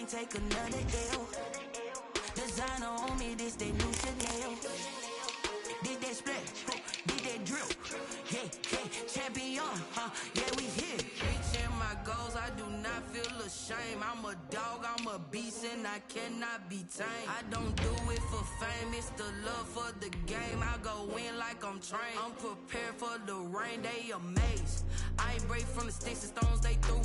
can't take another L. Designer on me, this they new Chanel. Did that split, did that drip. Yeah, champion, yeah, we here. Reaching my goals, I do not feel ashamed. I'm a dog, I'm a beast, and I cannot be tamed. I don't do it for fame, it's the love for the game. I go in like I'm trained. I'm prepared for the rain, they amazed. I ain't break from the sticks and stones they threw.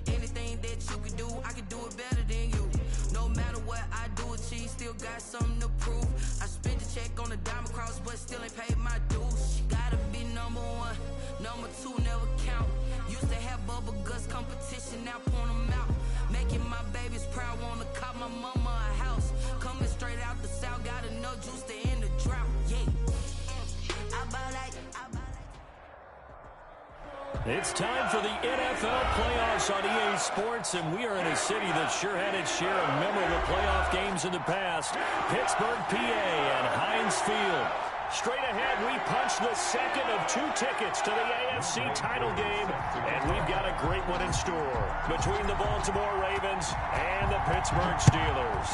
Anything that you can do, I can do it better than you. No matter what I do, achieve, still got something to prove. I spent the check on the diamond cross, but still ain't paid my dues. Gotta be number one, number two never count. Used to have bubble guts competition, now point them out. Making my babies proud, wanna cop my mama a house. Coming straight out the south, got enough juice to end the drought. Yeah, I ball like. It's time for the NFL playoffs on EA Sports, and we are in a city that sure had its share of memorable playoff games in the past. Pittsburgh, PA, and Heinz Field. Straight ahead, we punch the second of 2 tickets to the AFC title game, and we've got a great one in store between the Baltimore Ravens and the Pittsburgh Steelers.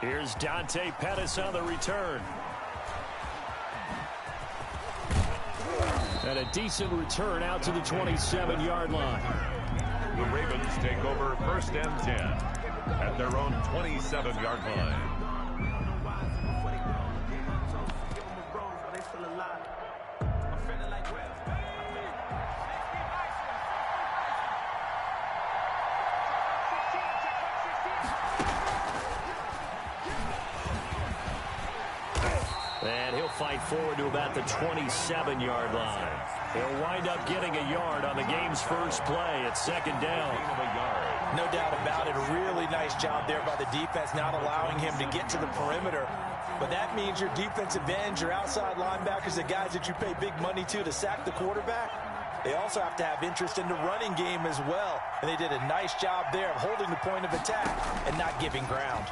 Here's Dante Pettis on the return. And a decent return out to the 27-yard line. The Ravens take over 1st and 10 at their own 27-yard line. And he'll fight forward to about the 27-yard line. He'll wind up getting a yard on the game's first play at 2nd down. No doubt about it. A really nice job there by the defense, not allowing him to get to the perimeter. But that means your defensive ends, your outside linebackers, the guys that you pay big money to sack the quarterback, they also have to have interest in the running game as well. And they did a nice job there of holding the point of attack and not giving ground.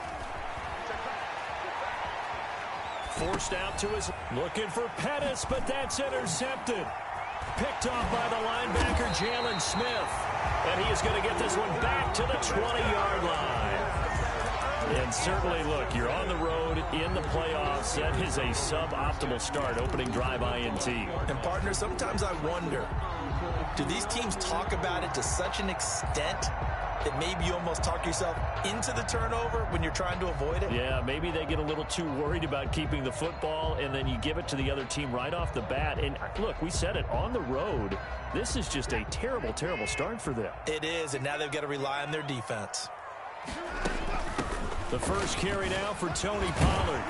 Forced out to his, looking for Pettis, but that's intercepted. Picked off by the linebacker, Jalen Smith. And he is going to get this one back to the 20-yard line. And certainly, look, you're on the road in the playoffs. That is a suboptimal start, opening drive INT. And, partner, sometimes I wonder, do these teams talk about it to such an extent that maybe you almost talk yourself into the turnover when you're trying to avoid it? Yeah, maybe they get a little too worried about keeping the football, and then you give it to the other team right off the bat. And look, we said it, on the road, this is just a terrible, terrible start for them. It is, and now they've got to rely on their defense. The first carry now for Tony Pollard.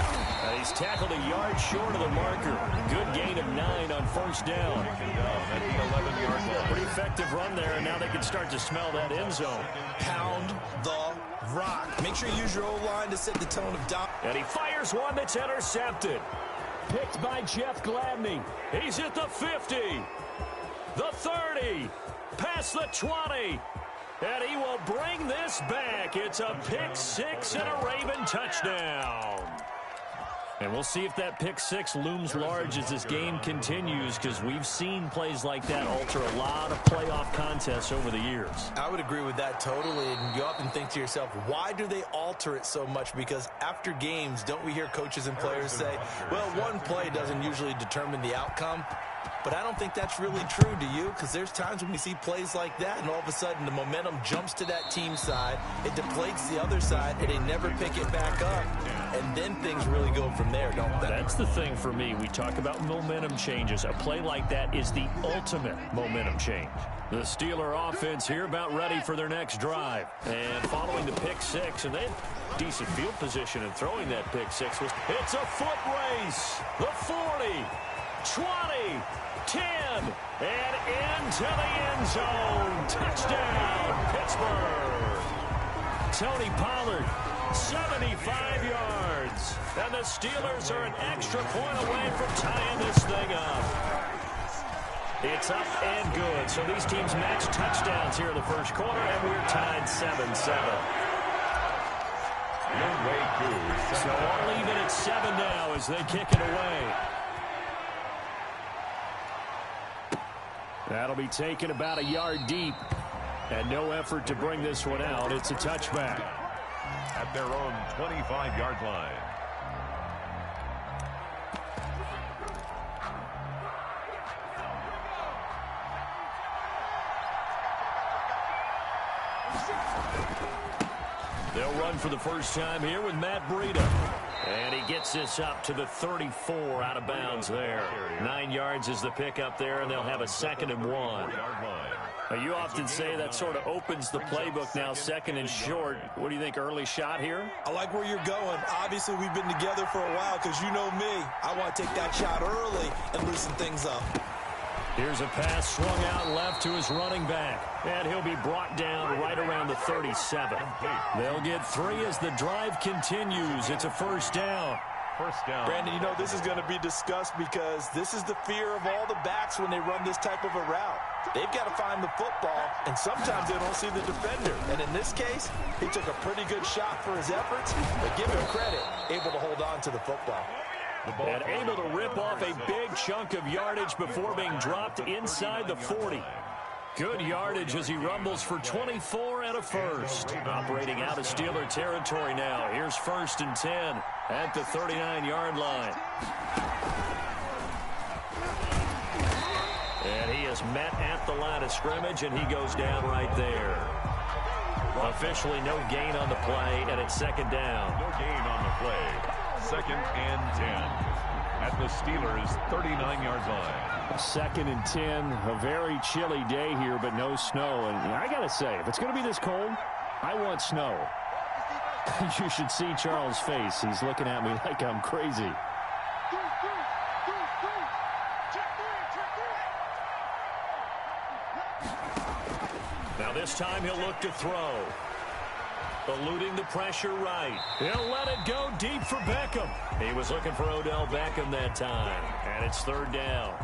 He's tackled a yard short of the marker. Good gain of 9 on 1st down. At the 11-yard line. Pretty effective run there, and now they can start to smell that end zone. Pound the rock. Make sure you use your O-line to set the tone of down. And he fires one that's intercepted. Picked by Jeff Gladney. He's at the 50. The 30. Past the 20. And he will bring this back. It's a pick 6 and a Raven touchdown. And we'll see if that pick 6 looms large as this game continues, because we've seen plays like that alter a lot of playoff contests over the years. I would agree with that totally, and you often think to yourself, why do they alter it so much? Because after games, don't we hear coaches and players say, well, one play doesn't usually determine the outcome? But I don't think that's really true, do you? Because there's times when we see plays like that, and all of a sudden the momentum jumps to that team side, it deflates the other side, and they never pick it back up. And then things really go from there, don't they? That's the thing for me. We talk about momentum changes. A play like that is the ultimate momentum change. The Steeler offense here about ready for their next drive. And following the pick 6, and they had decent field position in throwing that pick 6. It's a foot race. The 40, 20, 10, and into the end zone. Touchdown, Pittsburgh. Tony Pollard, 75 yards. And the Steelers are an extra point away from tying this thing up. It's up and good. So these teams match touchdowns here in the first quarter, and we're tied 7-7. So all even at 7 now as they kick it away. That'll be taken about a yard deep. And no effort to bring this one out. It's a touchback. At their own 25-yard line. They'll run for the first time here with Matt Breida. And he gets this up to the 34 out of bounds there. 9 yards is the pickup there, and they'll have a 2nd and 1. You often say that sort of opens the playbook now, 2nd and short. What do you think, early shot here? I like where you're going. Obviously, we've been together for a while because you know me. I want to take that shot early and loosen things up. Here's a pass swung out left to his running back. And he'll be brought down right around the 37. They'll get 3 as the drive continues. It's a first down. First down. Brandon, you know this is going to be discussed because this is the fear of all the backs when they run this type of a route. They've got to find the football, and sometimes they don't see the defender. And in this case, he took a pretty good shot for his efforts, but give him credit, able to hold on to the football. And able to rip off a big chunk of yardage before being dropped inside the 40. Good yardage as he rumbles for 24 and a first. Operating out of Steeler territory now. Here's 1st and 10 at the 39-yard line. And he is met at the line of scrimmage, and he goes down right there. Officially no gain on the play, and it's 2nd down. No gain on the play. 2nd and 10 at the Steelers' 39-yard line. 2nd and 10, a very chilly day here, but no snow. And I got to say, if it's going to be this cold, I want snow. You should see Charles' face. He's looking at me like I'm crazy. Now this time he'll look to throw. Eluding the pressure right. He'll let it go deep for Beckham. He was looking for Odell Beckham that time. And it's 3rd down.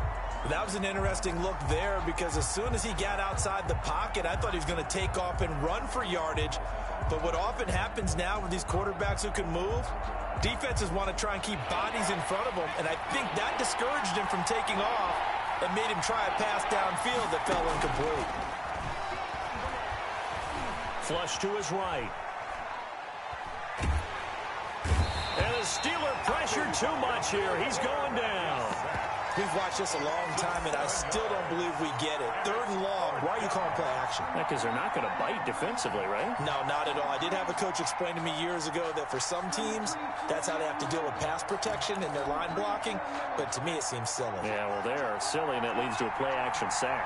That was an interesting look there because as soon as he got outside the pocket, I thought he was going to take off and run for yardage. But what often happens now with these quarterbacks who can move, defenses want to try and keep bodies in front of them. And I think that discouraged him from taking off and made him try a pass downfield that fell incomplete. Flush to his right. And the Steeler pressure too much here. He's going down. We've watched this a long time, and I still don't believe we get it. 3rd and long. Why are you calling play action? Because they're not going to bite defensively, right? No, not at all. I did have a coach explain to me years ago that for some teams, that's how they have to deal with pass protection and their line blocking. But to me, it seems silly. Yeah, well, they're silly, and it leads to a play-action sack.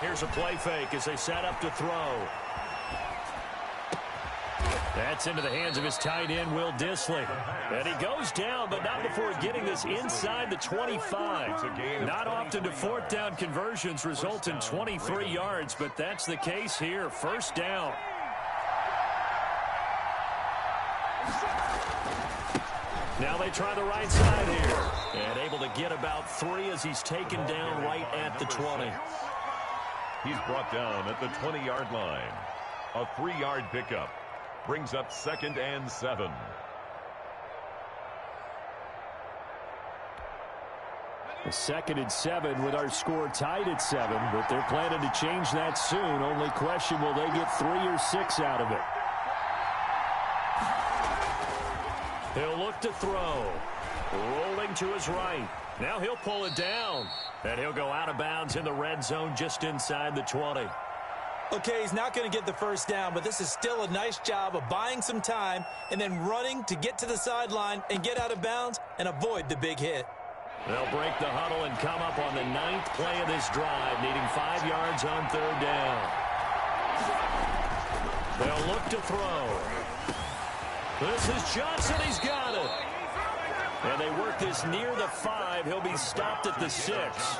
Here's a play fake as they set up to throw. That's into the hands of his tight end, Will Dissly. And he goes down, but not before getting this inside the 25. Not often do 4th down conversions result in 23 yards, but that's the case here. 1st down. Now they try the right side here. And able to get about 3 as he's taken down right at the 20. He's brought down at the 20-yard line. A 3-yard pickup. Brings up 2nd and 7. A 2nd and 7 with our score tied at 7, but they're planning to change that soon. Only question, will they get 3 or 6 out of it? He'll look to throw. Rolling to his right. Now he'll pull it down. And he'll go out of bounds in the red zone just inside the 20. Okay, he's not going to get the 1st down, but this is still a nice job of buying some time and then running to get to the sideline and get out of bounds and avoid the big hit. They'll break the huddle and come up on the 9th play of this drive, needing 5 yards on 3rd down. They'll look to throw. This is Johnson. He's got it. And they work this near the 5. He'll be stopped at the 6.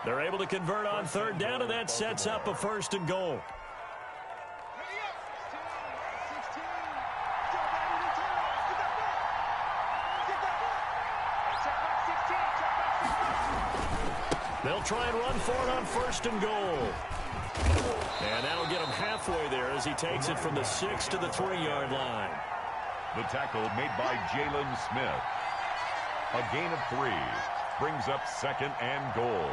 They're able to convert on 3rd down, and that sets up a 1st and goal. They'll try and run for it on 1st and goal. And that'll get him halfway there as he takes it from the 6 to the 3-yard line. The tackle made by Jalen Smith. A gain of 3 brings up 2nd and goal.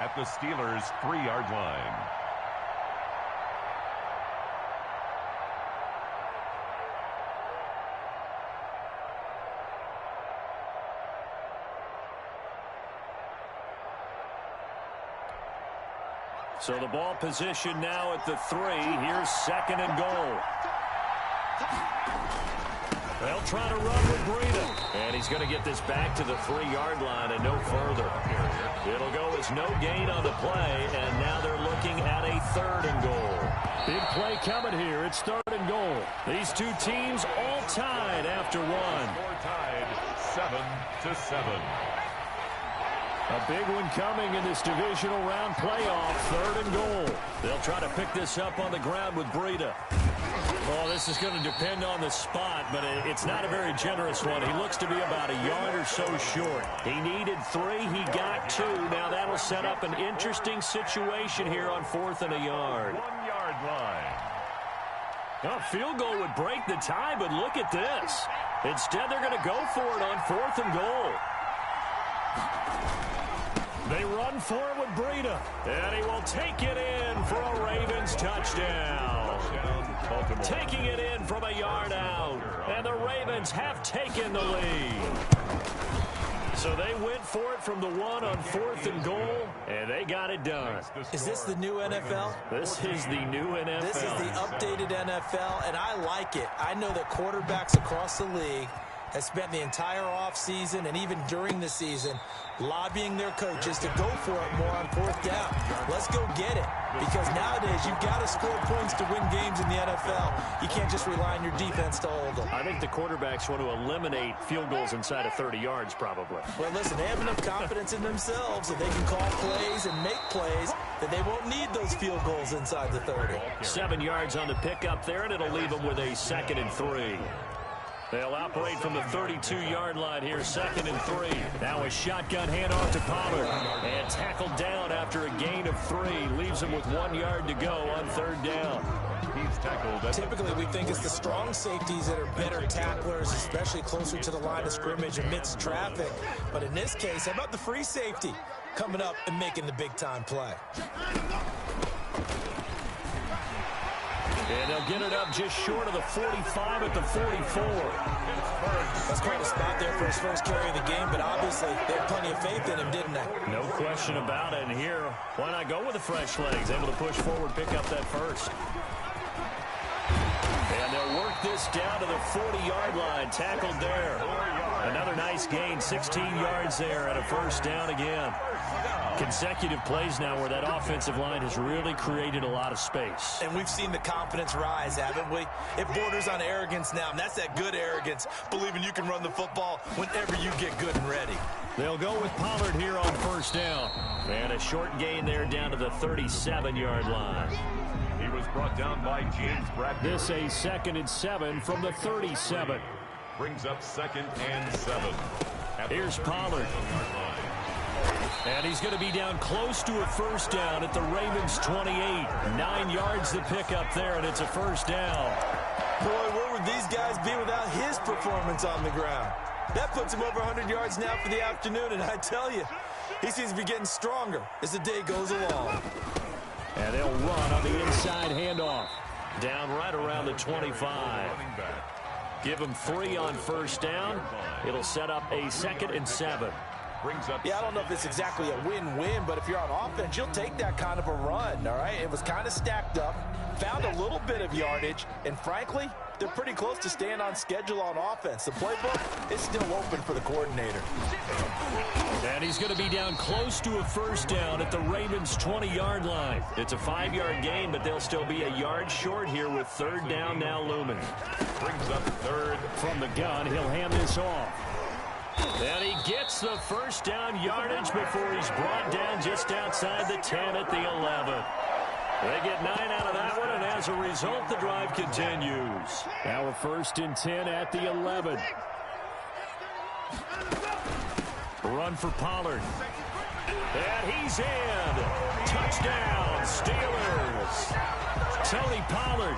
at the Steelers' 3-yard line. So the ball position now at the 3. Here's 2nd and goal. They'll try to run with Breida. And he's going to get this back to the 3-yard line and no further. It'll go as no gain on the play, and now they're looking at a 3rd and goal. Big play coming here. It's 3rd and goal. These two teams all tied after one. Score tied 7-7. A big one coming in this divisional round playoff. 3rd and goal. They'll try to pick this up on the ground with Breida. Well, this is going to depend on the spot, but it's not a very generous one. He looks to be about a yard or so short. He needed 3. He got 2. Now that'll set up an interesting situation here on 4th and a yard. 1-yard line. A field goal would break the tie, but look at this. Instead, they're going to go for it on 4th and goal. They run for it with Breida, and he will take it in for a Ravens touchdown. Taking it in from a yard out, and the Ravens have taken the lead. So they went for it from the 1 on 4th and goal, and they got it done. Is this the new NFL? This is the new NFL. This is the updated NFL, and I like it. I know that quarterbacks across the league have spent the entire offseason and even during the season lobbying their coaches to go for it more on 4th down. Let's go get it. Because nowadays, you've got to score points to win games in the NFL. You can't just rely on your defense to hold them. I think the quarterbacks want to eliminate field goals inside of 30 yards, probably. Well, listen, they have enough confidence in themselves that they can call plays and make plays that they won't need those field goals inside the 30. 7 yards on the pickup there, and it'll leave them with a 2nd and 3. They'll operate from the 32-yard line here, 2nd and 3. Now a shotgun handoff to Pollard. And tackled down after a gain of 3. Leaves him with 1 yard to go on 3rd down. He's tackled. Typically, we think it's the strong safeties that are better tacklers, especially closer to the line of scrimmage amidst traffic. But in this case, how about the free safety coming up and making the big-time play? And they'll get it up just short of the 45 at the 44. That's quite a spot there for his first carry of the game, but obviously they had plenty of faith in him, didn't they? No question about it. And here, why not go with the fresh legs? Able to push forward, pick up that first. And they'll work this down to the 40-yard line. Tackled there. Another nice gain, 16 yards there and a 1st down again. Consecutive plays now where that offensive line has really created a lot of space. And we've seen the confidence rise, haven't we? It borders on arrogance now, and that's that good arrogance, believing you can run the football whenever you get good and ready. They'll go with Pollard here on 1st down. And a short gain there down to the 37-yard line. He was brought down by James Bradford. This a 2nd and 7 from the 37. Brings up 2nd and 7. Here's Pollard. And he's going to be down close to a 1st down at the Ravens 28. 9 yards to pick up there, and it's a 1st down. Boy, where would these guys be without his performance on the ground? That puts him over 100 yards now for the afternoon, and I tell you, he seems to be getting stronger as the day goes along. And they'll run on the inside handoff. Down right around the 25. Give him 3 on 1st down. It'll set up a 2nd and 7. Yeah, I don't know if it's exactly a win-win, but if you're on offense, you'll take that kind of a run, all right? It was kind of stacked up, found a little bit of yardage, and frankly, they're pretty close to staying on schedule on offense. The playbook is still open for the coordinator. And he's going to be down close to a 1st down at the Ravens 20-yard line. It's a 5-yard gain, but they'll still be a yard short here with 3rd down now looming. Brings up 3rd. From the gun, he'll hand this off. And he gets the 1st down yardage before he's brought down just outside the 10 at the 11. They get 9 out of that one, and as a result, the drive continues. Now a 1st and 10 at the 11. Run for Pollard. And he's in. Touchdown, Steelers. Tony Pollard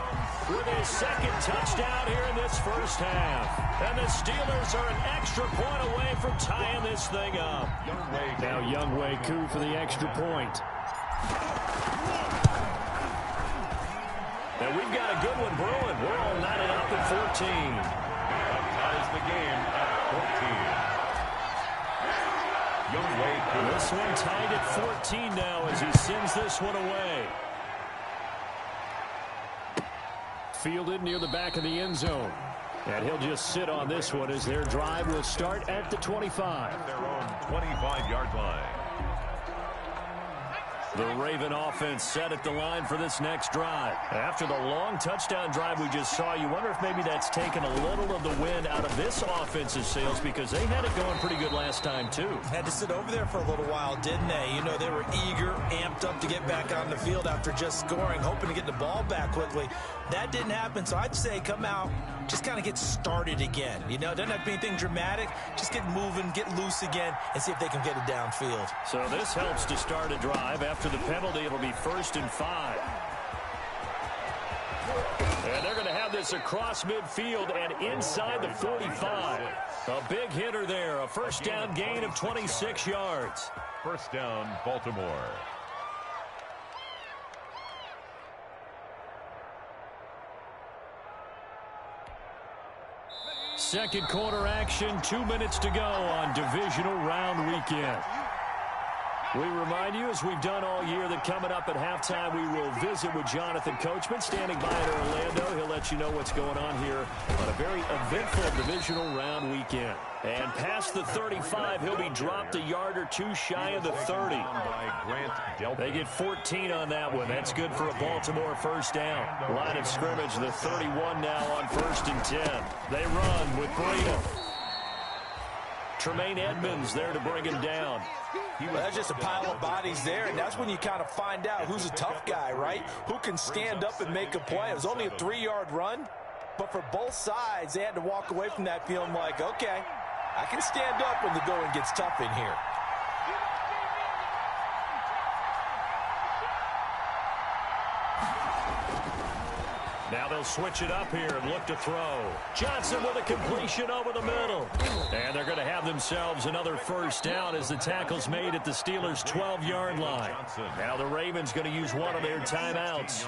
with his second touchdown here in this first half. And the Steelers are an extra point away from tying this thing up. Now Younghoe Koo for the extra point. And we've got a good one brewing. We're all knotted up at 14. That ties the game at 14. Younghoe Koo. This one tied at 14 now as he sends this one away. Fielded near the back of the end zone. And he'll just sit on this one as their drive will start at the 25. Their own 25-yard line. The Raven offense set at the line for this next drive. After the long touchdown drive we just saw, you wonder if maybe that's taken a little of the wind out of this offense's sails because they had it going pretty good last time, too. Had to sit over there for a little while, didn't they? You know, they were eager, amped up to get back on the field after just scoring, hoping to get the ball back quickly. That didn't happen, so I'd say come out, just kind of get started again. You know, it doesn't have to be anything dramatic. Just get moving, get loose again, and see if they can get it downfield. So this helps to start a drive. After the penalty, it'll be 1st and 5. And they're going to have this across midfield and inside the 45. A big hitter there, a first down gain of 26 yards. First down, Baltimore. Second quarter action, 2 minutes to go on divisional round weekend. We remind you, as we've done all year, that coming up at halftime, we will visit with Jonathan Coachman, standing by in Orlando. He'll let you know what's going on here on a very eventful divisional round weekend. And past the 35, he'll be dropped a yard or two shy of the 30. They get 14 on that one. That's good for a Baltimore first down. Line of scrimmage, the 31 now on 1st and 10. They run with Breida. Tremaine Edmonds there to bring him down. That's just a pile of bodies there, and that's when you kind of find out who's a tough guy, right? Who can stand up and make a play. It was only a 3-yard run, but for both sides, they had to walk away from that feeling like, okay, I can stand up when the going gets tough in here. Now they'll switch it up here and look to throw. Johnson with a completion over the middle. And they're going to have themselves another first down as the tackle's made at the Steelers' 12-yard line. Now the Ravens going to use one of their timeouts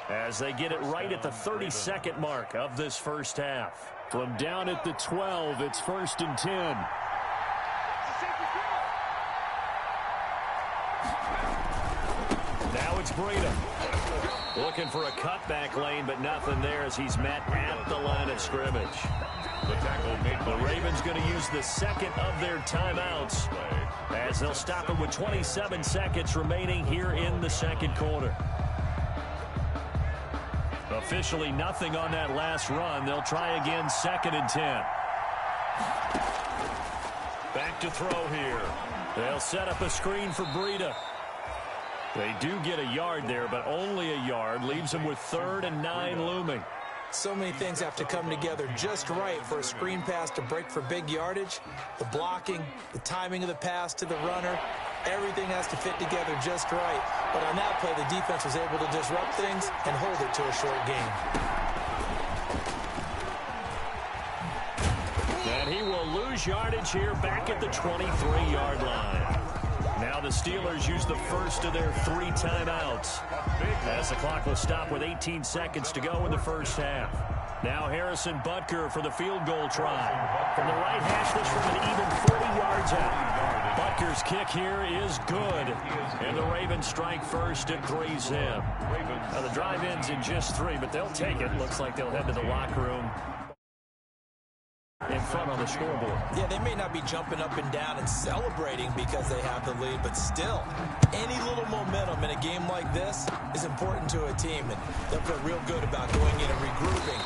as they get it right at the 32nd mark of this first half. From down at the 12, it's 1st and 10. Now it's Breida. Looking for a cutback lane, but nothing there as he's met at the line of scrimmage. The Ravens going to use the second of their timeouts as they'll stop it with 27 seconds remaining here in the second quarter. Officially nothing on that last run. They'll try again 2nd and 10. Back to throw here. They'll set up a screen for Breida. They do get a yard there, but only a yard. Leaves them with 3rd and 9 looming. So many things have to come together just right for a screen pass to break for big yardage. The blocking, the timing of the pass to the runner, everything has to fit together just right. But on that play, the defense was able to disrupt things and hold it to a short game. And he will lose yardage here back at the 23-yard line. Now the Steelers use the first of their 3 timeouts as the clock will stop with 18 seconds to go in the first half. Now Harrison Butker for the field goal try. From the right hash, this from an even 40 yards out. Butker's kick here is good. And the Ravens strike first and three's him. Now the drive ends in just 3, but they'll take it. Looks like they'll head to the locker room in front on the scoreboard. Yeah, they may not be jumping up and down and celebrating because they have the lead, but still, any little momentum in a game like this is important to a team, and they'll feel real good about going in and regrouping,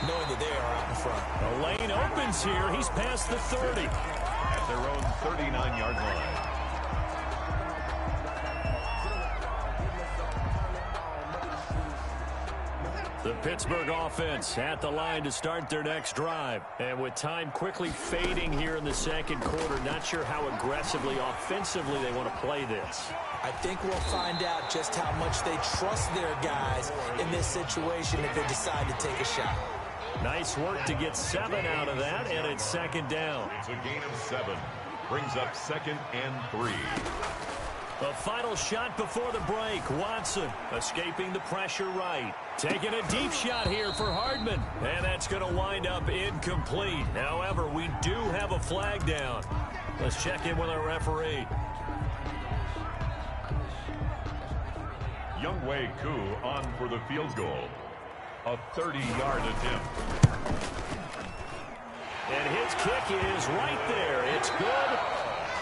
knowing that they are out in front. A lane opens here. He's past the 30. At their own 39-yard line. The Pittsburgh offense at the line to start their next drive. And with time quickly fading here in the second quarter, not sure how aggressively, offensively they want to play this. I think we'll find out just how much they trust their guys in this situation if they decide to take a shot. Nice work to get 7 out of that, and it's second down. It's a gain of 7. Brings up 2nd and 3. The final shot before the break. Watson escaping the pressure right. Taking a deep shot here for Hardman. And that's going to wind up incomplete. However, we do have a flag down. Let's check in with our referee. Younghoe Koo on for the field goal. A 30-yard attempt. And his kick is right there. It's good.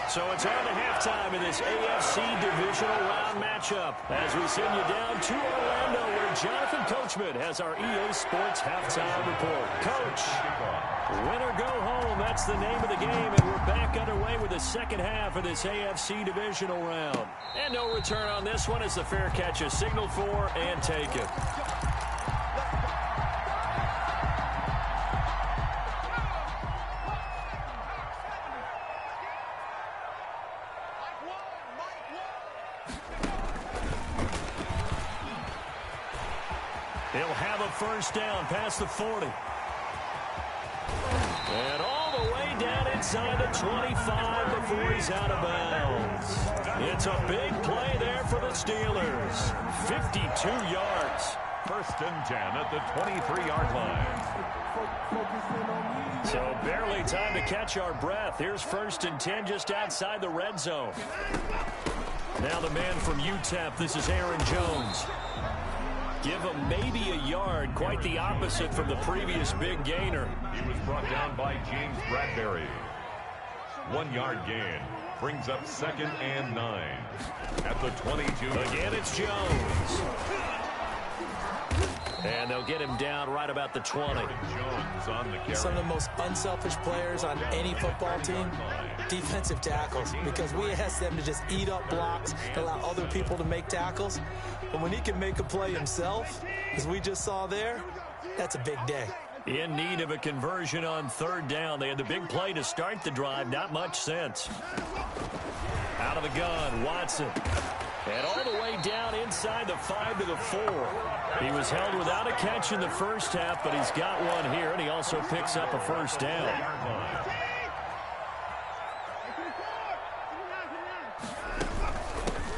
So it's on to halftime in this AFC divisional round matchup as we send you down to Orlando where Jonathan Coachman has our EA Sports halftime report. Coach, win or go home, that's the name of the game, and we're back underway with the second half of this AFC divisional round. And no return on this one as the fair catch is signaled for and taken. He'll have a first down past the 40. And all the way down inside the 25 before he's out of bounds. It's a big play there for the Steelers. 52 yards. 1st and 10 at the 23-yard line. So barely time to catch our breath. Here's 1st and 10 just outside the red zone. Now the man from UTEP, this is Aaron Jones. Give him maybe a yard, quite the opposite from the previous big gainer. He was brought down by James Bradbury. 1-yard gain. Brings up 2nd and 9. At the 22. Again, it's Jones. And they'll get him down right about the 20. Jones on the carry. Some of the most unselfish players on any football team, defensive tackles, because we ask them to just eat up blocks and allow other people to make tackles. But when he can make a play himself, as we just saw there, that's a big day. In need of a conversion on 3rd down. They had the big play to start the drive. Not much sense. Out of the gun, Watson. And all the way down inside the 5 to the 4. He was held without a catch in the first half, but he's got one here, and he also picks up a first down.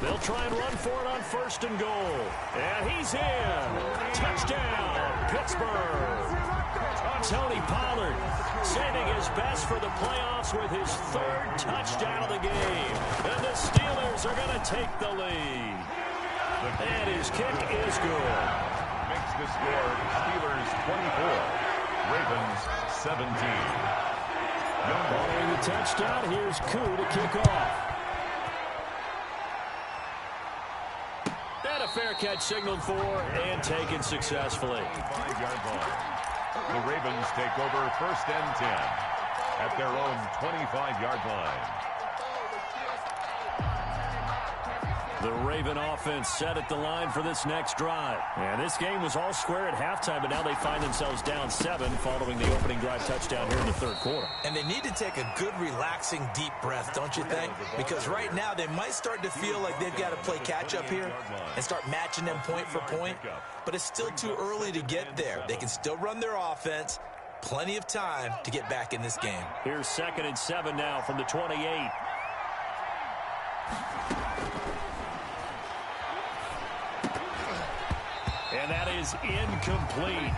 They'll try and run for it on 1st and goal. And he's in. Touchdown, Pittsburgh. Tony Pollard saving his best for the playoffs with his 3rd touchdown of the game. And the Steelers are going to take the lead. And his kick is good. Makes the score Steelers 24, Ravens 17. Following the touchdown, here's Koo to kick off. And a fair catch signaled for and taken successfully. 5-yard line. The Ravens take over 1st and 10 at their own 25-yard line. The Raven offense set at the line for this next drive. And this game was all square at halftime, but now they find themselves down 7 following the opening drive touchdown here in the 3rd quarter. And they need to take a good, relaxing, deep breath, don't you think? Because right now they might start to feel like they've got to play catch-up here and start matching them point for point. But it's still too early to get there. They can still run their offense. Plenty of time to get back in this game. Here's 2nd and 7 now from the 28. And that is incomplete.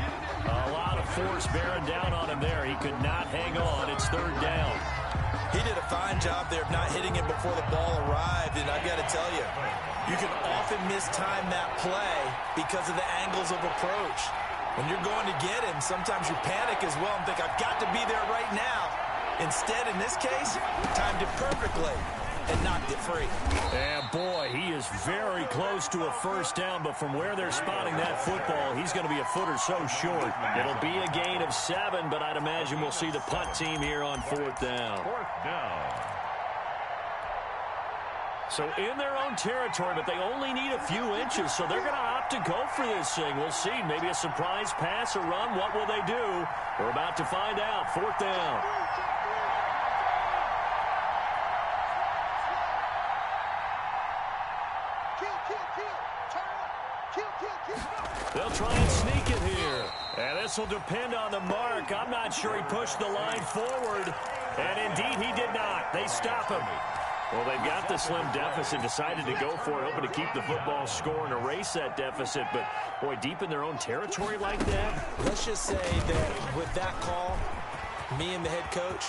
A lot of force bearing down on him there. He could not hang on. It's 3rd down. He did a fine job there of not hitting it before the ball arrived. And I've got to tell you, you can often mistime that play because of the angles of approach. When you're going to get him, sometimes you panic as well and think, I've got to be there right now. Instead, in this case, timed it perfectly and knocked it free. And boy, he is very close to a first down, but from where they're spotting that football, he's going to be a foot or so short. It'll be a gain of 7, but I'd imagine we'll see the punt team here on 4th down. 4th down. So in their own territory, but they only need a few inches, so they're going to opt to go for this thing. We'll see. Maybe a surprise pass or run. What will they do? We're about to find out. 4th down. They'll try and sneak it here. And this will depend on the mark. I'm not sure he pushed the line forward. And indeed, he did not. They stop him. Well, they've got the slim deficit, decided to go for it, hoping to keep the football score and erase that deficit. But, boy, deep in their own territory like that. Let's just say that with that call, me and the head coach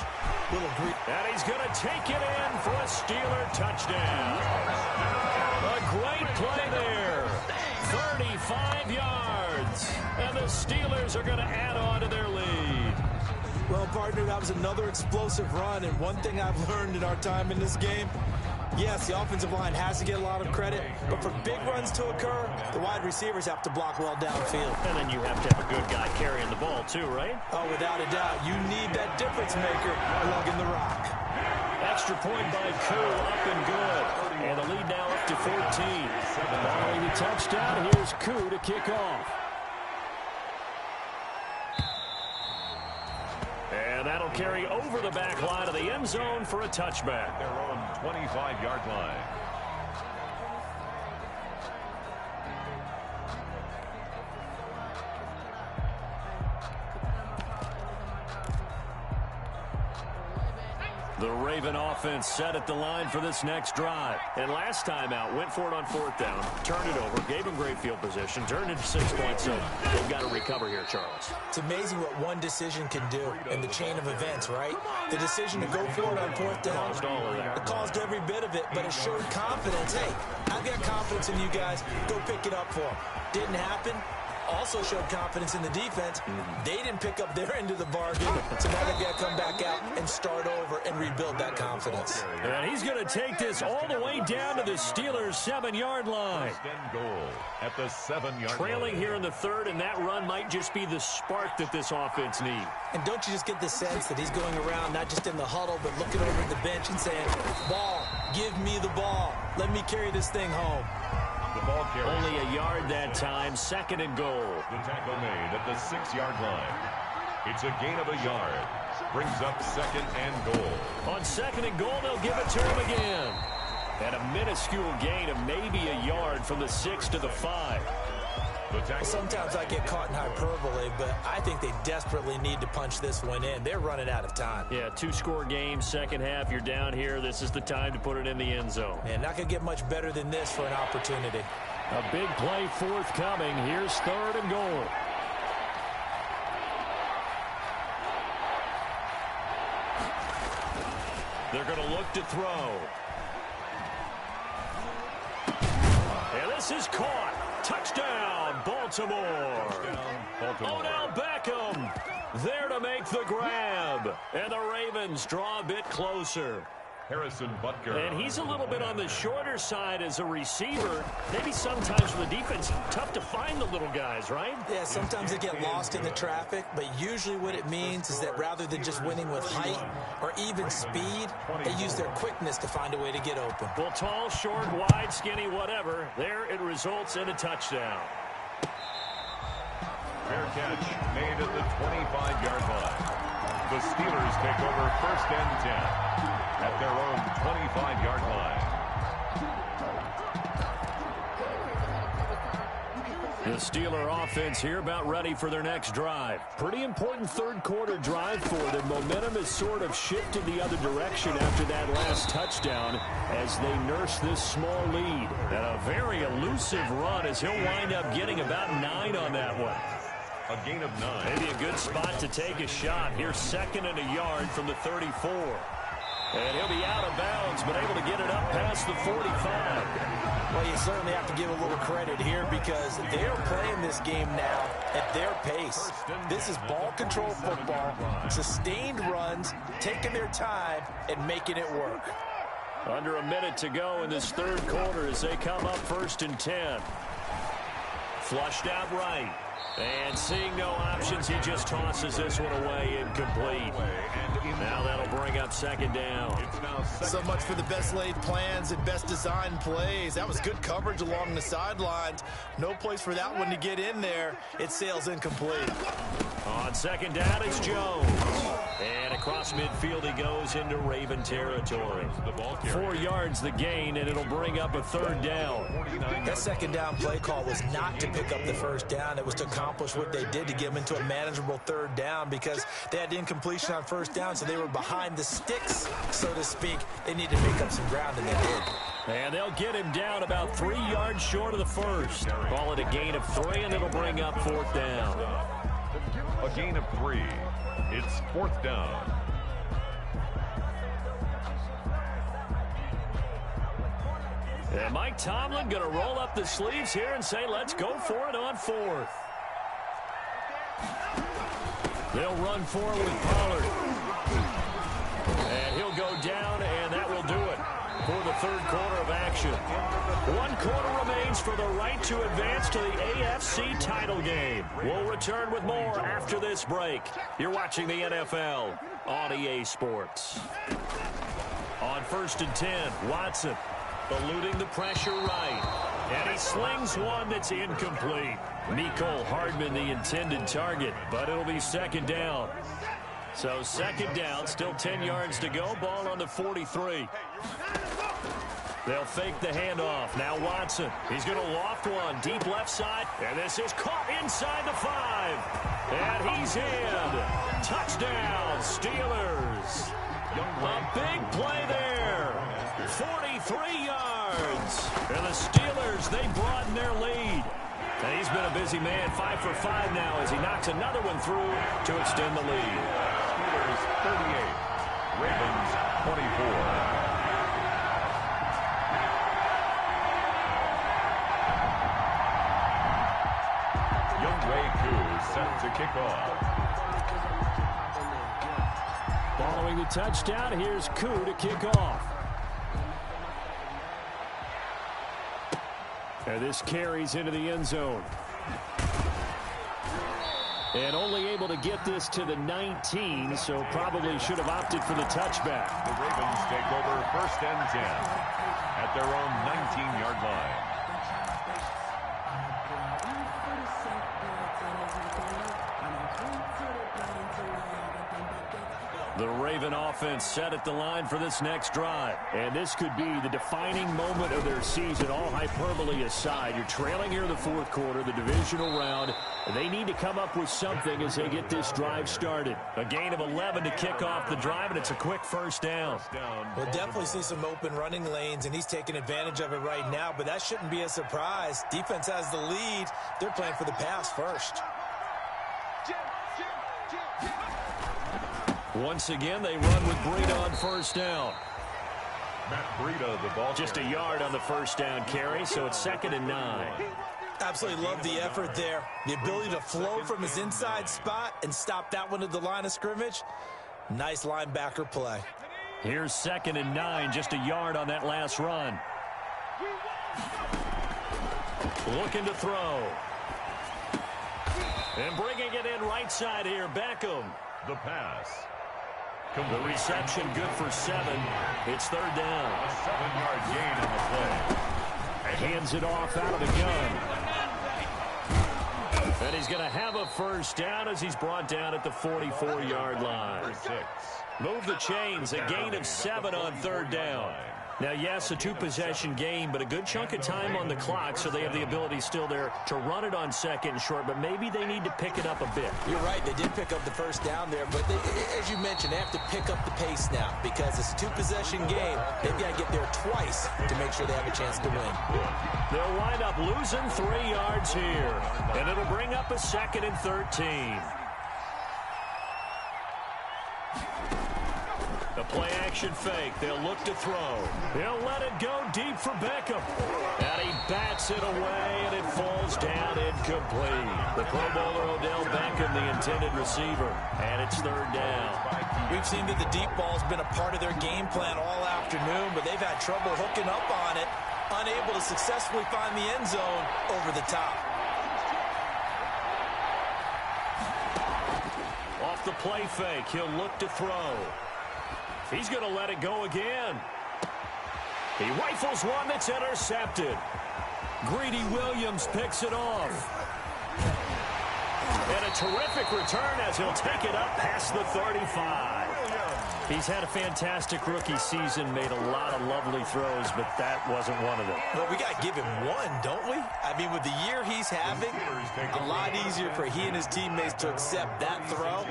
will agree. And he's going to take it in for a Steeler touchdown. A great play there. 35 yards. And the Steelers are going to add on to their lead. Well, partner, that was another explosive run, and one thing I've learned in our time in this game, yes, the offensive line has to get a lot of credit, but for big runs to occur, the wide receivers have to block well downfield. And then you have to have a good guy carrying the ball too, right? Oh, without a doubt. You need that difference maker lugging the rock. Extra point by Koo, up and good. And the lead now up to 14. Following the touchdown, here's Koo to kick off. And that'll carry over the back line of the end zone for a touchback. Their own 25-yard line. The Raven offense set at the line for this next drive. And last time out, went for it on 4th down, turned it over, gave them great field position, turned into 6 points, so they've got to recover here, Charles. It's amazing what one decision can do in the chain of events, right? The decision to go for it on 4th down, Caused all of that. it caused every bit of it, but it showed confidence. Hey, I've got confidence in you guys. Go pick it up for them. Didn't happen. Also showed confidence in the defense. They didn't pick up their end of the bargain, so now they've got to come back out and start over and rebuild that confidence. And he's going to take this all the way down to the Steelers' 7-yard line. First and goal at the 7-yard Trailing line. here in the 3rd, and that run might just be the spark that this offense needs. And don't you just get the sense that he's going around not just in the huddle, but looking over at the bench and saying, ball, give me the ball. Let me carry this thing home. The ball carries. Only a yard that time, 2nd and goal. The tackle made at the 6-yard line. It's a gain of a yard. Brings up 2nd and goal. On 2nd and goal, they'll give it to him again. And a minuscule gain of maybe a yard from the 6 to the 5. The tackle. Sometimes I get caught in hyperbole, but I think they desperately need to punch this one in. They're running out of time. Yeah, 2-score game, second half, you're down here. This is the time to put it in the end zone. Man, not going to get much better than this for an opportunity. A big play forthcoming. Here's 3rd and goal. They're going to look to throw. And this is caught. Touchdown, Baltimore. Odell Beckham there to make the grab. And the Ravens draw a bit closer. Harrison Butker. And he's a little bit on the shorter side as a receiver. Maybe sometimes for the defense, tough to find the little guys, right? Yeah, sometimes they get lost in the traffic, but usually what it means is that rather than just winning with height or even speed, they use their quickness to find a way to get open. Well, tall, short, wide, skinny, whatever. There it results in a touchdown. Fair catch made at the 25-yard line. The Steelers take over 1st and 10 at their own 25-yard line. The Steeler offense here about ready for their next drive. Pretty important 3rd quarter drive for them. Momentum has sort of shifted the other direction after that last touchdown as they nurse this small lead. And a very elusive run as he'll wind up getting about 9 on that one. A gain of 9. Maybe a good spot to take a shot. Here's 2nd and a yard from the 34. And he'll be out of bounds, but able to get it up past the 45. Well, you certainly have to give a little credit here because they're playing this game now at their pace. This is ball control football, sustained runs, taking their time, and making it work. Under a minute to go in this 3rd quarter as they come up 1st and 10. Flushed out right. And seeing no options, he just tosses this one away incomplete. Now that'll bring up second down. So much for the best laid plans and best designed plays. That was good coverage along the sidelines. No place for that one to get in there. It sails incomplete. On second down, it's Jones. And across midfield he goes into Raven territory. 4 yards the gain, and it'll bring up a third down. That second down play call was not to pick up the first down. It was to accomplish what they did to get them into a manageable third down because they had incompletion on first down, so they were behind the sticks, so to speak. They needed to make up some ground, and they did. And they'll get him down about 3 yards short of the first. Call it a gain of 3, and it'll bring up fourth down. A gain of 3. It's fourth down. And Mike Tomlin going to roll up the sleeves here and say, let's go for it on fourth. They'll run for it with Pollard. And he'll go down, and that will do it for the third quarter of action. 1 quarter remains for the right to advance to the AFC title game. We'll return with more after this break. You're watching the NFL on EA Sports. On 1st and 10, Watson eluding the pressure right. And he slings one that's incomplete. Mecole Hardman the intended target, but it'll be second down. So second down, still 10 yards to go. Ball on the 43. They'll fake the handoff. Now Watson. He's going to loft one deep left side. And this is caught inside the 5. And he's in. Touchdown, Steelers. A big play there. 43 yards. And the Steelers, they broaden their lead. And he's been a busy man, 5 for 5 now as he knocks another one through to extend the lead. Steelers 38, Ravens 24. Set to kick off. Following the touchdown, here's Koo to kick off. And this carries into the end zone. And only able to get this to the 19, so probably should have opted for the touchback. The Ravens take over 1st and 10 at their own 19-yard line. The Raven offense set at the line for this next drive. And this could be the defining moment of their season, all hyperbole aside. You're trailing here in the fourth quarter, the divisional round. They need to come up with something as they get this drive started. A gain of 11 to kick off the drive, and it's a quick first down. We'll definitely see some open running lanes, and he's taking advantage of it right now, but that shouldn't be a surprise. Defense has the lead. They're playing for the pass first. Once again, they run with Breida on first down. Matt Breida, the ball just a yard on the first down carry, so it's 2nd and 9. Absolutely love the effort there. The ability to flow from his inside spot and stop that one at the line of scrimmage. Nice linebacker play. Here's 2nd and 9, just a yard on that last run. Looking to throw. And bringing it in right side here, Beckham. The pass. The reception good for 7. It's 3rd down. A 7-yard gain on the play. And hands it off out of the gun. And he's going to have a first down as he's brought down at the 44-yard line. Move the chains, a gain of 7 on 3rd down. Now, yes, a 2-possession game, but a good chunk of time on the clock, so they have the ability still there to run it on 2nd and short, but maybe they need to pick it up a bit. You're right, they did pick up the first down there, but as you mentioned, they have to pick up the pace now because it's a 2-possession game. They've got to get there twice to make sure they have a chance to win. They'll wind up losing 3 yards here, and it'll bring up a 2nd and 13. A play-action fake. They'll look to throw. He'll let it go deep for Beckham. And he bats it away, and it falls down incomplete. The Pro Bowler Odell Beckham, the intended receiver. And it's 3rd down. We've seen that the deep ball's been a part of their game plan all afternoon, but they've had trouble hooking up on it, unable to successfully find the end zone over the top. off the play fake. He'll look to throw. He's going to let it go again. He rifles one that's intercepted. Greedy Williams picks it off. And a terrific return as he'll take it up past the 35. He's had a fantastic rookie season, made a lot of lovely throws, but that wasn't one of them. Well, we got to give him one, don't we? I mean, with the year he's having, a lot easier for he and his teammates to accept that throw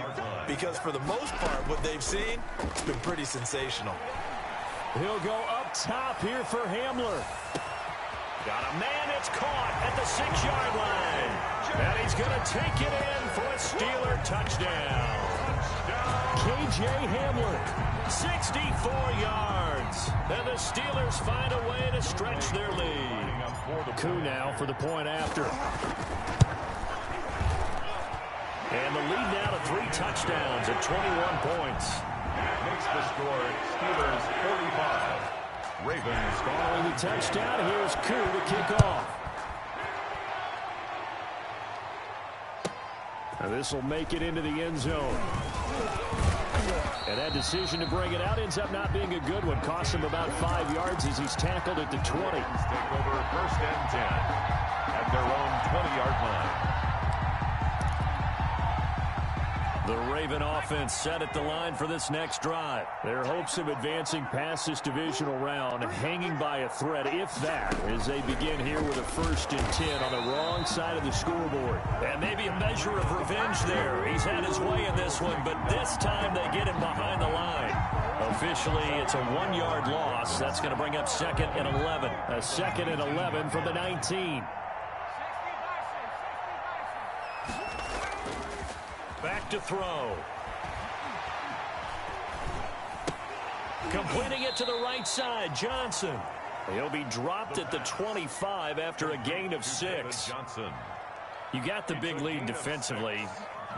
because for the most part, what they've seen, it's been pretty sensational. He'll go up top here for Hamler. Got a man, it's caught at the 6-yard line. And he's going to take it in for a Steeler touchdown. K.J. Hamler, 64 yards. And the Steelers find a way to stretch their lead. Koo now for the point after. And the lead now to 3 touchdowns at 21 points. Makes the score Steelers 45. Ravens following the touchdown. Here's Koo to kick off. And this will make it into the end zone. And that decision to bring it out ends up not being a good one. Costs him about 5 yards as he's tackled at the 20. Take over 1st and 10 at their own 20-yard line. The Raven offense set at the line for this next drive. Their hopes of advancing past this divisional round hanging by a thread, if that, as they begin here with a 1st and 10 on the wrong side of the scoreboard. And maybe a measure of revenge there. He's had his way in this one, but this time they get him behind the line. Officially, it's a 1-yard loss. That's going to bring up 2nd and 11. A 2nd and 11 from the 19. Back to throw. Completing it to the right side, Johnson. He'll be dropped at the 25 after a gain of 6. You got the big lead defensively.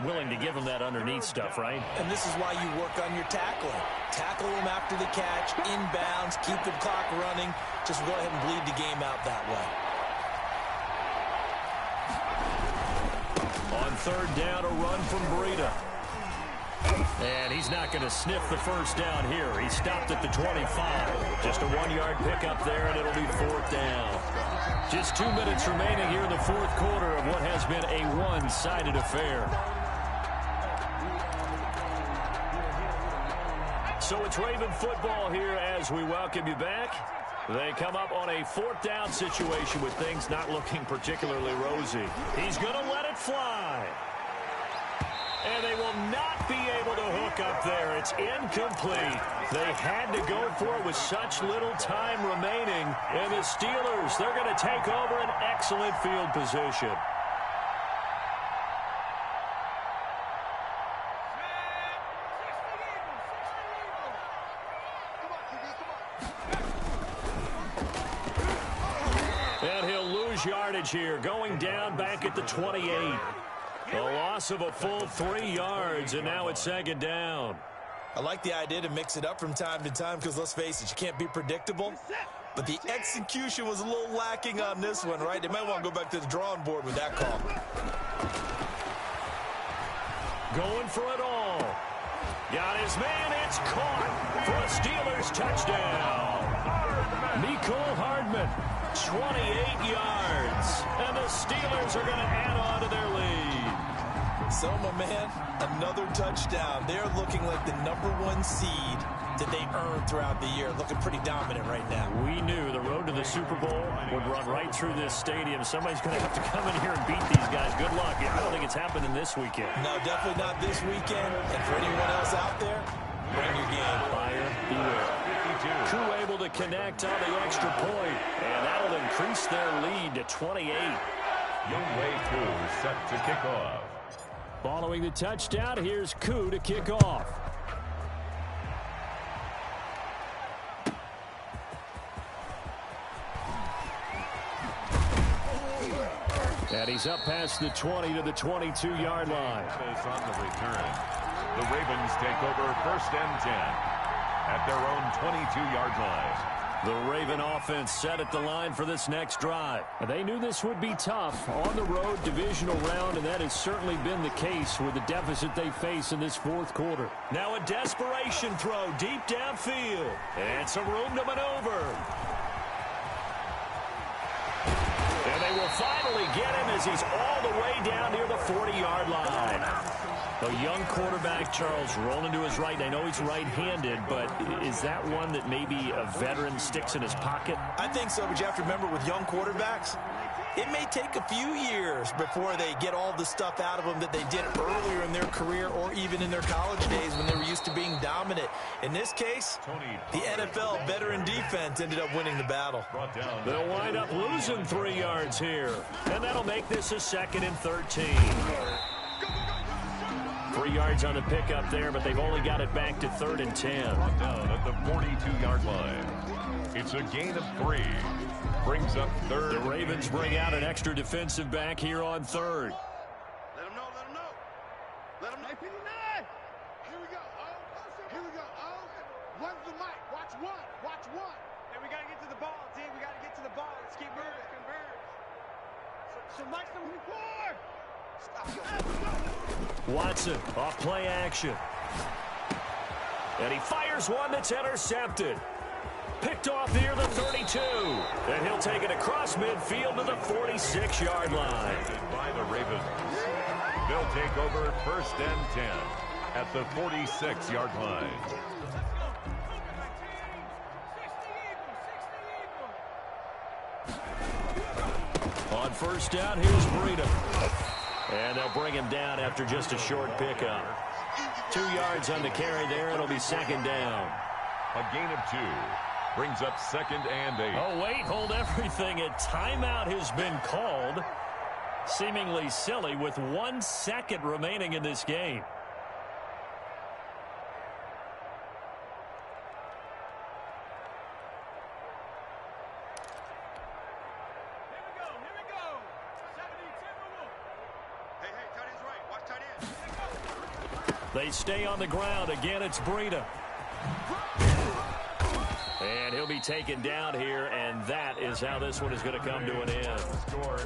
Willing to give him that underneath stuff, right? And this is why you work on your tackling. Tackle him after the catch, inbounds, keep the clock running. Just go ahead and bleed the game out that way. On 3rd down, a run from Breida. And he's not going to sniff the 1st down here. He stopped at the 25. Just a 1-yard pickup there, and it'll be 4th down. Just 2 minutes remaining here in the 4th quarter of what has been a one-sided affair. So it's Raven football here as we welcome you back. They come up on a 4th down situation with things not looking particularly rosy. He's going to let it fly. And they will not be able to hook up there. It's incomplete. They had to go for it with such little time remaining. And the Steelers, they're going to take over an excellent field position. And he'll lose yardage here, going down back at the 28. A loss of a full 3 yards, and now it's 2nd down. I like the idea to mix it up from time to time because, let's face it, you can't be predictable. But the execution was a little lacking on this one, right? They might want to go back to the drawing board with that call. Going for it all. Got his man. It's caught for a Steelers touchdown. Mecole Hardman, 28 yards. And the Steelers are going to add on to their lead. So, my man, another touchdown. They're looking like the #1 seed that they earned throughout the year. Looking pretty dominant right now. We knew the road to the Super Bowl would run right through this stadium. Somebody's going to have to come in here and beat these guys. Good luck. I don't think it's happening this weekend. No, definitely not this weekend. And for anyone else out there, bring your game. Buyer beware. Koo able to connect on the extra point, and that'll increase their lead to 28. Younghoe Koo set to kick off. Following the touchdown, here's Koo to kick off. And he's up past the 20 to the 22-yard line. On the return, the Ravens take over 1st and 10 at their own 22-yard line. The Raven offense set at the line for this next drive. They knew this would be tough on the road divisional round, and that has certainly been the case with the deficit they face in this fourth quarter. Now a desperation throw deep downfield. And some room to maneuver. And they will finally get him as he's all the way down near the 40-yard line. A young quarterback, Charles, rolling to his right. I know he's right-handed, but is that one that maybe a veteran sticks in his pocket? I think so, but you have to remember with young quarterbacks, it may take a few years before they get all the stuff out of them that they did earlier in their career or even in their college days when they were used to being dominant. In this case, the NFL veteran defense ended up winning the battle. They'll wind up losing 3 yards here, and that'll make this a 2nd and 13. 3 yards on the pickup there, but they've only got it back to 3rd and 10. Down at the 42-yard line. It's a gain of 3. Brings up 3rd. The Ravens bring out an extra defensive back here on 3rd. Let him know, let him know. Let him know. 59. Here we go, Here we go, Run the mic. Watch one. Hey, we got to get to the ball, D. We got to get to the ball. Let's keep moving. Converge. So Mike's number 4. Watson off play action. And he fires one that's intercepted. Picked off near the 32. And he'll take it across midfield to the 46-yard line. By the Ravens. They'll take over 1st and 10 at the 46-yard line. On 1st down, here's Breida. And they'll bring him down after just a short pickup. 2 yards on the carry there. It'll be 2nd down. A gain of 2. Brings up 2nd and 8. Oh, wait, hold everything. A timeout has been called. Seemingly silly with 1 second remaining in this game. They stay on the ground. Again, it's Breida. And he'll be taken down here, and that is how this one is going to come to an end.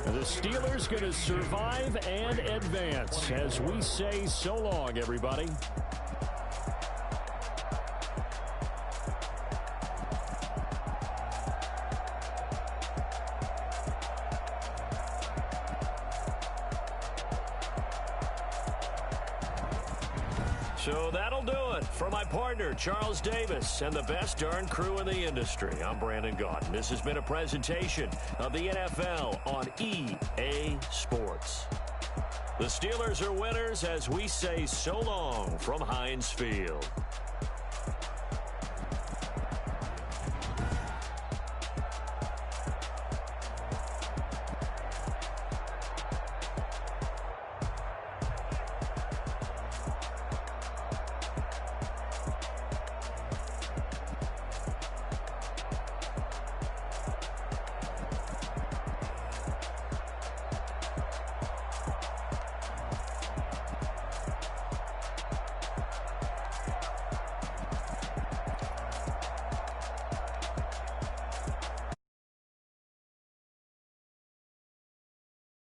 The Steelers going to survive and advance as we say so long, everybody. So that'll do it for my partner, Charles Davis, and the best darn crew in the industry. I'm Brandon Gaudin. This has been a presentation of the NFL on EA Sports. The Steelers are winners as we say so long from Heinz Field.